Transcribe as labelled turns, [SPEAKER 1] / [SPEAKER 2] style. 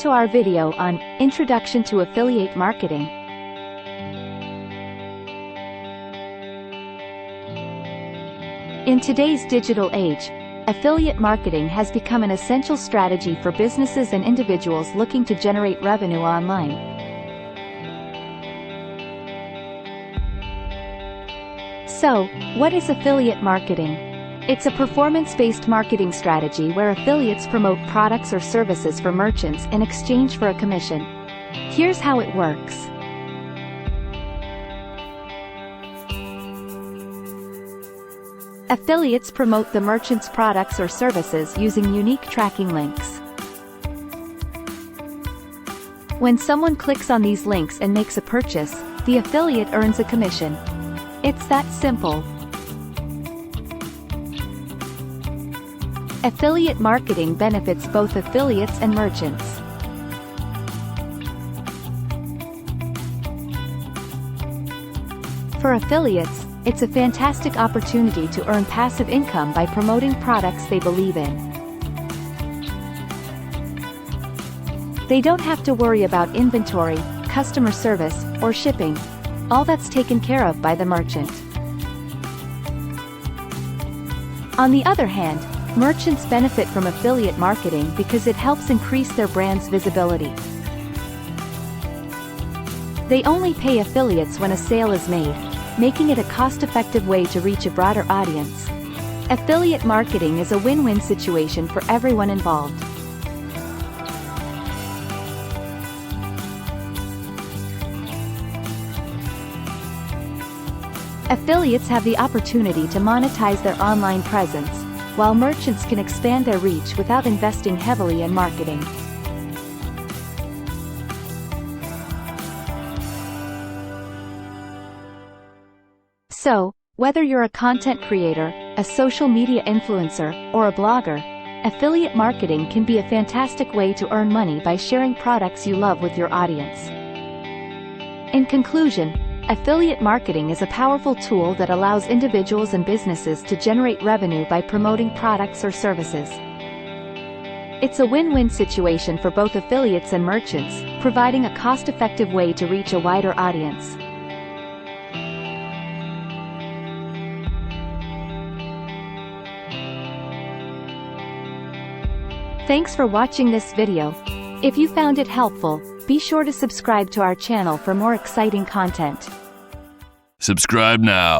[SPEAKER 1] to our video on Introduction to Affiliate Marketing. In today's digital age, affiliate marketing has become an essential strategy for businesses and individuals looking to generate revenue online. So, what is affiliate marketing? It's a performance-based marketing strategy where affiliates promote products or services for merchants in exchange for a commission. Here's how it works. Affiliates promote the merchant's products or services using unique tracking links. When someone clicks on these links and makes a purchase, the affiliate earns a commission. It's that simple. Affiliate marketing benefits both affiliates and merchants. For affiliates, it's a fantastic opportunity to earn passive income by promoting products they believe in. They don't have to worry about inventory, customer service, or shipping. All that's taken care of by the merchant. On the other hand, merchants benefit from affiliate marketing because it helps increase their brand's visibility. They only pay affiliates when a sale is made, making it a cost-effective way to reach a broader audience. Affiliate marketing is a win-win situation for everyone involved. Affiliates have the opportunity to monetize their online presence, while merchants can expand their reach without investing heavily in marketing. So, whether you're a content creator, a social media influencer, or a blogger, affiliate marketing can be a fantastic way to earn money by sharing products you love with your audience. In conclusion, affiliate marketing is a powerful tool that allows individuals and businesses to generate revenue by promoting products or services. It's a win-win situation for both affiliates and merchants, providing a cost-effective way to reach a wider audience. Thanks for watching this video. If you found it helpful, be sure to subscribe to our channel for more exciting content.
[SPEAKER 2] Subscribe now.